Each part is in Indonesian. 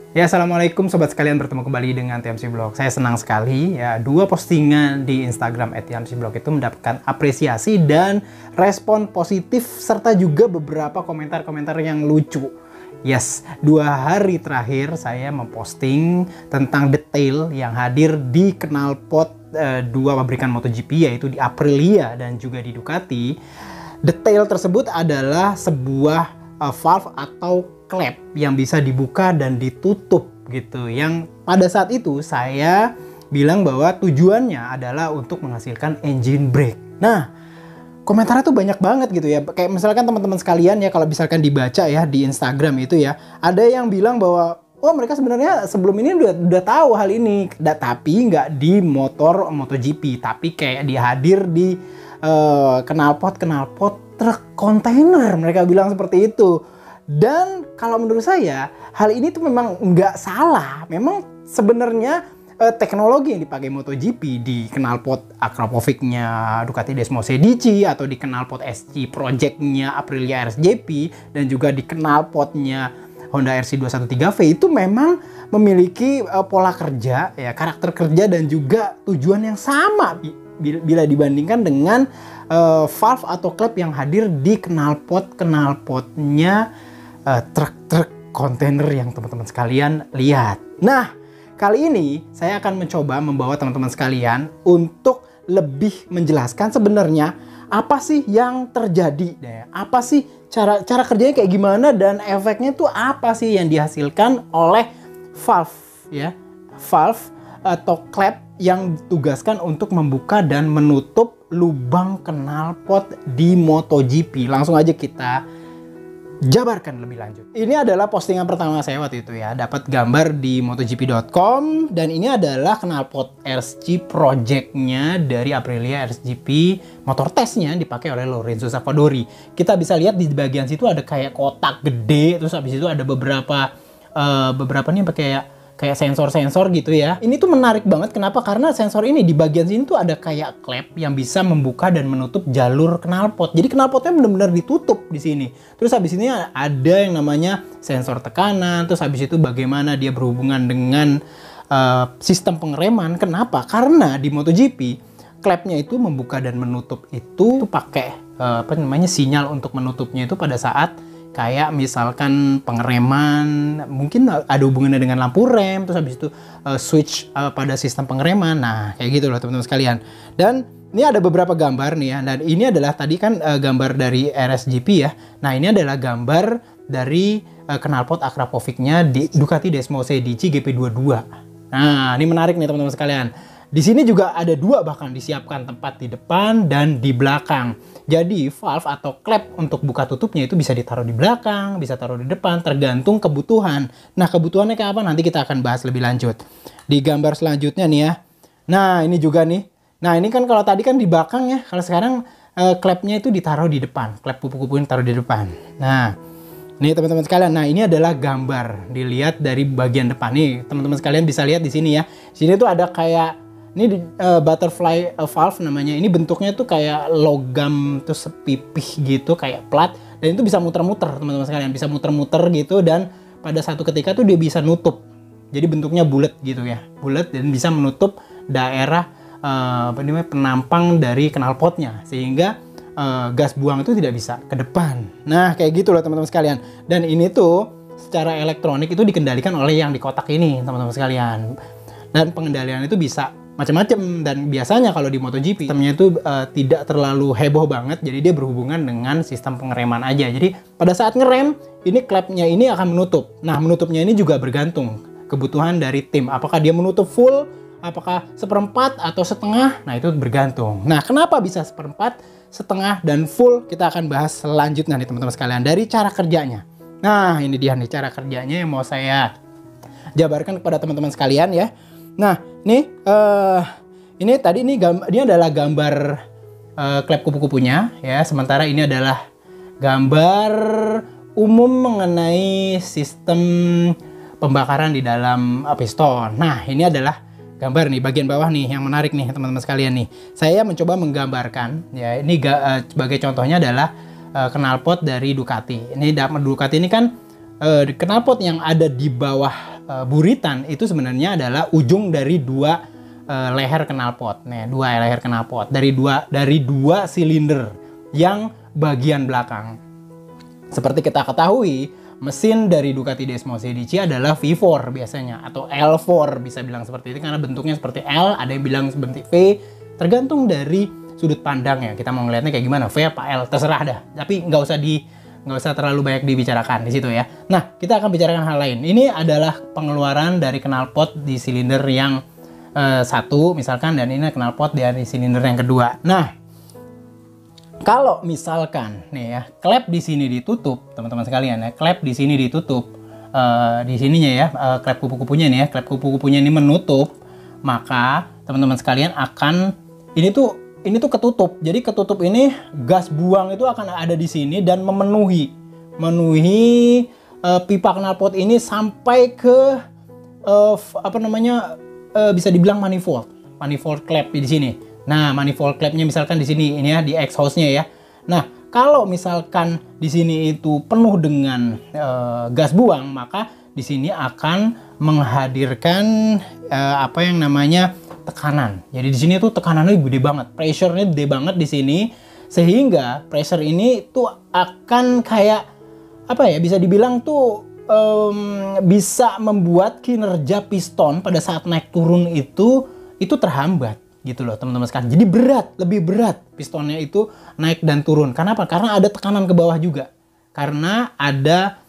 Ya, assalamualaikum sobat sekalian, bertemu kembali dengan TMC Blog. Saya senang sekali ya, dua postingan di Instagram @TMC Blog itu mendapatkan apresiasi dan respon positif serta juga beberapa komentar-komentar yang lucu. Yes, 2 hari terakhir saya memposting tentang detail yang hadir di knalpot dua pabrikan MotoGP, yaitu di Aprilia dan juga di Ducati. Detail tersebut adalah sebuah valve atau klep yang bisa dibuka dan ditutup gitu, yang pada saat itu saya bilang bahwa tujuannya adalah untuk menghasilkan engine brake. Nah, komentarnya tuh banyak banget gitu ya, kayak misalkan teman-teman sekalian ya, kalau misalkan dibaca ya di Instagram itu ya, ada yang bilang bahwa oh, mereka sebenarnya sebelum ini udah tahu hal ini, tapi nggak di motor MotoGP, tapi kayak dihadir di knalpot truk kontainer, mereka bilang seperti itu. Dan kalau menurut saya hal ini tuh memang nggak salah. Memang sebenarnya teknologi yang dipakai MotoGP di knalpot Akrapovic-nya Ducati Desmo Sedici atau di knalpot SC Project-nya Aprilia RSGP dan juga di knalpotnya Honda RC213V itu memang memiliki pola kerja, ya, karakter kerja dan juga tujuan yang sama bila dibandingkan dengan valve atau klep yang hadir di knalpotnya truk-truk kontainer yang teman-teman sekalian lihat. Nah, kali ini saya akan mencoba membawa teman-teman sekalian untuk lebih menjelaskan sebenarnya apa sih yang terjadi, apa sih cara kerjanya kayak gimana, dan efeknya tuh apa sih yang dihasilkan oleh valve, ya, valve atau klep yang ditugaskan untuk membuka dan menutup lubang knalpot di MotoGP. Langsung aja kita jabarkan lebih lanjut. Ini adalah postingan pertama saya waktu itu ya, dapat gambar di MotoGP.com, dan ini adalah knalpot RSG Project-nya dari Aprilia RSGP, motor testnya dipakai oleh Lorenzo Savadori. Kita bisa lihat di bagian situ ada kayak kotak gede, terus habis itu ada beberapa nih kayak sensor-sensor gitu ya. Ini tuh menarik banget, kenapa? Karena sensor ini di bagian sini tuh ada kayak klep yang bisa membuka dan menutup jalur knalpot. Jadi knalpotnya benar-benar ditutup di sini. Terus habis ini ada yang namanya sensor tekanan, terus habis itu bagaimana dia berhubungan dengan sistem pengereman. Kenapa? Karena di MotoGP klepnya itu membuka dan menutup itu pakai sinyal untuk menutupnya itu pada saat kayak misalkan pengereman, mungkin ada hubungannya dengan lampu rem, terus habis itu switch pada sistem pengereman. Nah, kayak gitu loh teman-teman sekalian. Dan ini ada beberapa gambar nih ya. Dan ini adalah tadi kan gambar dari RSGP ya. Nah, ini adalah gambar dari knalpot Akrapovic-nya di Ducati Desmo Sedici GP22. Nah, ini menarik nih teman-teman sekalian. Di sini juga ada dua bahkan disiapkan tempat di depan dan di belakang. Jadi valve atau klep untuk buka tutupnya itu bisa ditaruh di belakang, bisa taruh di depan, tergantung kebutuhan. Nah, kebutuhannya kayak apa nanti kita akan bahas lebih lanjut. Di gambar selanjutnya nih ya. Nah, ini juga nih. Nah, ini kan kalau tadi kan di belakang ya. Kalau sekarang klepnya itu ditaruh di depan. Klep kupu-kupu ini taruh di depan. Nah, nih teman-teman sekalian, nah ini adalah gambar. Dilihat dari bagian depan nih, teman-teman sekalian bisa lihat di sini ya. Sini tuh ada kayak ini butterfly valve namanya. Ini bentuknya tuh kayak logam terus pipih gitu, kayak plat, dan itu bisa muter-muter teman-teman sekalian, bisa muter-muter gitu, dan pada satu ketika tuh dia bisa nutup. Jadi bentuknya bulat gitu ya, bulat, dan bisa menutup daerah penampang dari knalpotnya sehingga gas buang itu tidak bisa ke depan. Nah, kayak gitu loh teman-teman sekalian. Dan ini tuh secara elektronik itu dikendalikan oleh yang di kotak ini teman-teman sekalian. Dan pengendalian itu bisa macam-macam, dan biasanya kalau di MotoGP sistemnya itu tidak terlalu heboh banget, jadi dia berhubungan dengan sistem pengereman aja. Jadi pada saat ngerem, ini klepnya ini akan menutup. Nah, menutupnya ini juga bergantung kebutuhan dari tim. Apakah dia menutup full, apakah seperempat atau setengah? Nah, itu bergantung. Nah, kenapa bisa seperempat, setengah, dan full? Kita akan bahas selanjutnya nih teman-teman sekalian, dari cara kerjanya. Nah, ini dia nih cara kerjanya yang mau saya jabarkan kepada teman-teman sekalian ya. Nah, ini tadi ini adalah gambar klep kupu-kupunya ya. Sementara ini adalah gambar umum mengenai sistem pembakaran di dalam piston. Nah, ini adalah gambar nih bagian bawah nih yang menarik nih teman-teman sekalian nih. Saya mencoba menggambarkan ya. Ini sebagai contohnya adalah knalpot dari Ducati. Ini Ducati ini kan knalpot yang ada di bawah buritan itu sebenarnya adalah ujung dari dua leher knalpot. Nah, dua leher knalpot dari dua silinder yang bagian belakang. Seperti kita ketahui, mesin dari Ducati Desmo Sedici adalah V4 biasanya, atau L4 bisa bilang seperti itu karena bentuknya seperti L, ada yang bilang seperti V, tergantung dari sudut pandangnya. Kita mau ngeliatnya kayak gimana, V apa L, terserah dah. Tapi nggak usah terlalu banyak dibicarakan di situ ya. Nah, kita akan bicarakan hal lain. Ini adalah pengeluaran dari knalpot di silinder yang satu misalkan, dan ini knalpot dari silinder yang kedua. Nah, kalau misalkan nih ya, klep di sini ditutup, teman-teman sekalian ya, klep di sini ditutup, di sininya ya, klep kupu-kupunya nih ya, klep kupu-kupunya ini menutup, maka teman-teman sekalian akan ini tuh ketutup. Jadi ketutup ini gas buang itu akan ada di sini dan memenuhi pipa knalpot ini sampai ke bisa dibilang manifold klep di sini. Nah, manifold klepnya misalkan di sini ini ya, di exhaust-nya ya. Nah, kalau misalkan di sini itu penuh dengan gas buang, maka di sini akan menghadirkan apa yang namanya tekanan. Jadi di sini tuh tekanannya gede banget, pressure-nya gede banget di sini, sehingga pressure ini tuh akan kayak apa ya, bisa dibilang tuh bisa membuat kinerja piston pada saat naik turun itu terhambat gitu loh teman-teman sekalian. Jadi lebih berat pistonnya itu naik dan turun. Kenapa? Karena ada tekanan ke bawah juga. Karena ada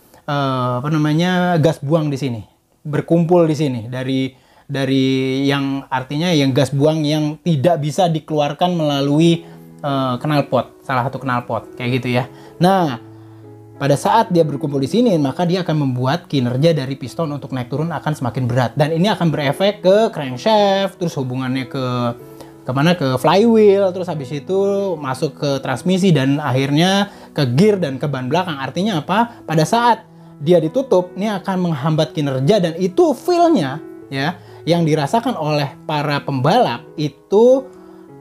gas buang di sini, berkumpul di sini dari yang artinya yang gas buang yang tidak bisa dikeluarkan melalui knalpot, salah satu knalpot kayak gitu ya. Nah, pada saat dia berkumpul di sini, maka dia akan membuat kinerja dari piston untuk naik turun akan semakin berat, dan ini akan berefek ke crankshaft, terus hubungannya ke flywheel, terus habis itu masuk ke transmisi dan akhirnya ke gear dan ke ban belakang. Artinya apa? Pada saat dia ditutup, ini akan menghambat kinerja, dan itu feel-nya ya yang dirasakan oleh para pembalap itu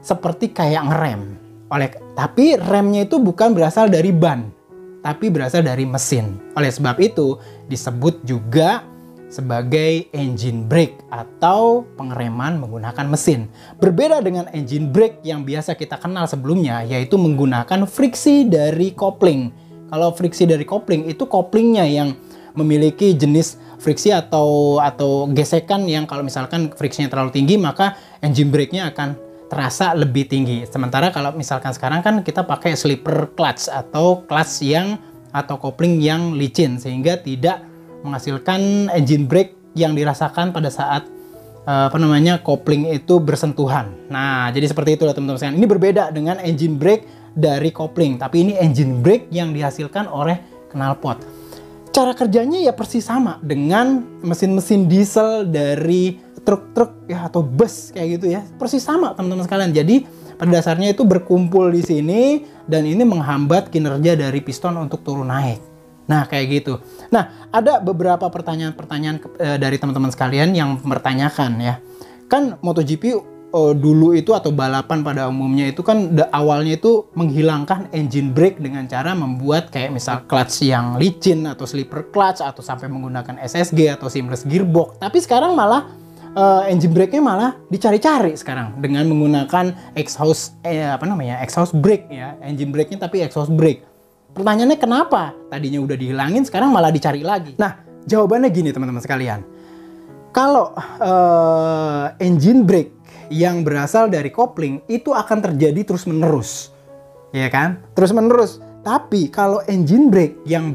seperti kayak ngerem. Tapi remnya itu bukan berasal dari ban, tapi berasal dari mesin. Oleh sebab itu disebut juga sebagai engine brake atau pengereman menggunakan mesin. Berbeda dengan engine brake yang biasa kita kenal sebelumnya, yaitu menggunakan friksi dari kopling. Kalau friksi dari kopling itu koplingnya yang memiliki jenis friksi atau gesekan yang kalau misalkan friksinya terlalu tinggi, maka engine brake-nya akan terasa lebih tinggi. Sementara kalau misalkan sekarang kan kita pakai slipper clutch atau kopling yang licin, sehingga tidak menghasilkan engine brake yang dirasakan pada saat kopling itu bersentuhan. Nah, jadi seperti itu teman-teman sekalian. Ini berbeda dengan engine brake dari kopling, tapi ini engine brake yang dihasilkan oleh knalpot. Cara kerjanya ya persis sama dengan mesin-mesin diesel dari truk-truk ya atau bus kayak gitu ya. Persis sama teman-teman sekalian. Jadi pada dasarnya itu berkumpul di sini dan ini menghambat kinerja dari piston untuk turun naik. Nah, kayak gitu. Nah, ada beberapa pertanyaan-pertanyaan dari teman-teman sekalian yang mempertanyakan ya. Kan MotoGP dulu itu atau balapan pada umumnya itu kan awalnya itu menghilangkan engine brake dengan cara membuat kayak misal clutch yang licin atau slipper clutch atau sampai menggunakan SSG atau seamless gearbox. Tapi sekarang malah engine brake-nya malah dicari-cari sekarang dengan menggunakan exhaust brake ya, engine brake-nya tapi exhaust brake. Pertanyaannya kenapa? Tadinya udah dihilangin, sekarang malah dicari lagi. Nah, jawabannya gini teman-teman sekalian. Kalau engine brake yang berasal dari kopling itu akan terjadi terus-menerus, ya kan? Terus-menerus. Tapi kalau engine brake yang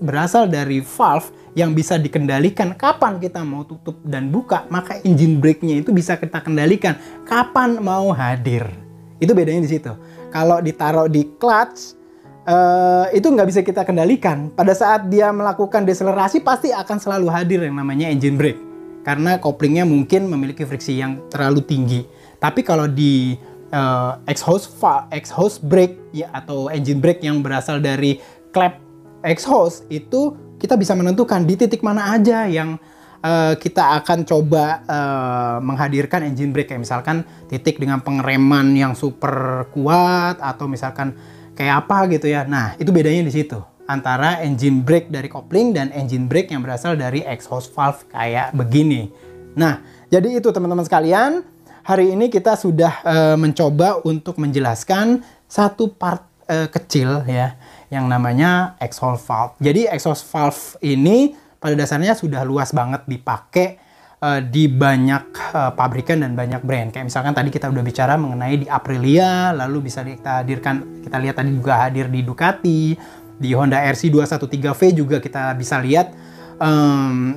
berasal dari valve yang bisa dikendalikan kapan kita mau tutup dan buka, maka engine brake-nya itu bisa kita kendalikan kapan mau hadir. Itu bedanya di situ. Kalau ditaruh di clutch, itu nggak bisa kita kendalikan. Pada saat dia melakukan deselerasi pasti akan selalu hadir yang namanya engine brake. Karena koplingnya mungkin memiliki friksi yang terlalu tinggi. Tapi kalau di exhaust brake ya, atau engine brake yang berasal dari klep exhaust, itu kita bisa menentukan di titik mana aja yang kita akan coba menghadirkan engine brake. Kayak misalkan titik dengan pengereman yang super kuat atau misalkan kayak apa gitu ya. Nah, itu bedanya di situ. antara engine brake dari kopling dan engine brake yang berasal dari exhaust valve kayak begini. Nah, jadi itu teman-teman sekalian, hari ini kita sudah mencoba untuk menjelaskan satu part kecil ya, yang namanya exhaust valve. Jadi exhaust valve ini pada dasarnya sudah luas banget dipakai di banyak pabrikan dan banyak brand. Kayak misalkan tadi kita udah bicara mengenai di Aprilia, lalu bisa kita lihat tadi juga hadir di Ducati, di Honda RC213V juga kita bisa lihat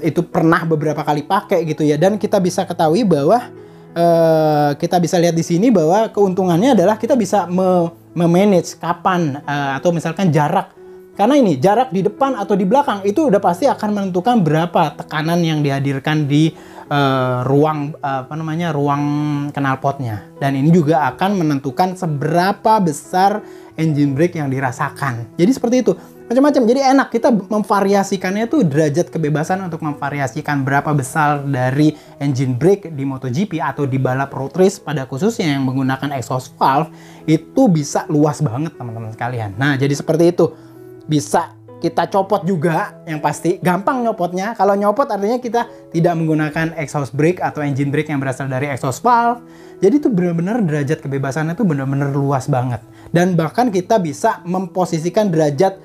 itu pernah beberapa kali pakai gitu ya. Dan kita bisa ketahui bahwa kita bisa lihat di sini bahwa keuntungannya adalah kita bisa memanage kapan atau misalkan jarak. Karena ini jarak di depan atau di belakang itu udah pasti akan menentukan berapa tekanan yang dihadirkan di ruang ruang knalpotnya. Dan ini juga akan menentukan seberapa besar engine brake yang dirasakan. Jadi seperti itu. Macam-macam. Jadi enak kita memvariasikannya itu derajat kebebasan untuk memvariasikan berapa besar dari engine brake di MotoGP atau di balap road race pada khususnya yang menggunakan exhaust valve itu bisa luas banget teman-teman sekalian. Nah, jadi seperti itu. Bisa kita copot juga, yang pasti gampang nyopotnya. Kalau nyopot artinya kita tidak menggunakan exhaust brake atau engine brake yang berasal dari exhaust valve. Jadi itu benar-benar derajat kebebasannya itu benar-benar luas banget. Dan bahkan kita bisa memposisikan derajat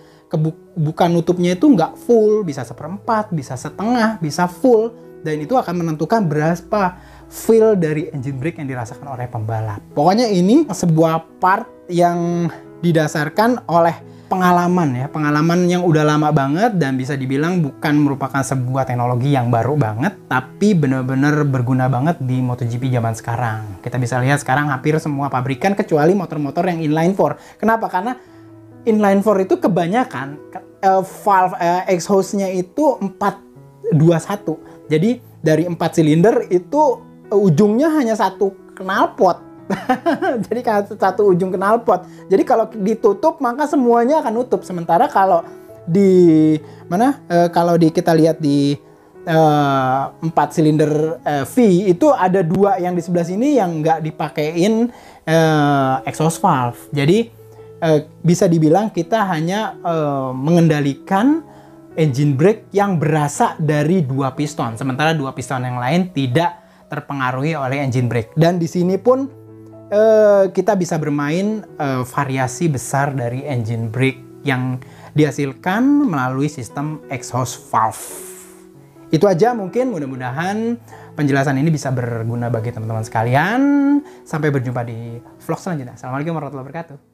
buka nutupnya itu nggak full, bisa 1/4, bisa setengah, bisa full. Dan itu akan menentukan berapa feel dari engine brake yang dirasakan oleh pembalap. Pokoknya ini sebuah part yang didasarkan oleh pengalaman yang udah lama banget dan bisa dibilang bukan merupakan sebuah teknologi yang baru banget, tapi benar-benar berguna banget di MotoGP zaman sekarang. Kita bisa lihat sekarang hampir semua pabrikan kecuali motor-motor yang inline 4. Kenapa? Karena inline 4 itu kebanyakan valve exhaust-nya itu 421. Jadi dari 4 silinder itu ujungnya hanya satu knalpot. Jadi satu ujung knalpot. Jadi kalau ditutup maka semuanya akan nutup. Sementara kalau kita lihat di 4 silinder V itu ada 2 yang di sebelah sini yang nggak dipakein exhaust valve. Jadi bisa dibilang kita hanya mengendalikan engine brake yang berasal dari 2 piston. Sementara 2 piston yang lain tidak terpengaruhi oleh engine brake. Dan di sini pun kita bisa bermain variasi besar dari engine brake yang dihasilkan melalui sistem exhaust valve. Itu aja mungkin, mudah-mudahan penjelasan ini bisa berguna bagi teman-teman sekalian. Sampai berjumpa di vlog selanjutnya. Assalamualaikum warahmatullahi wabarakatuh.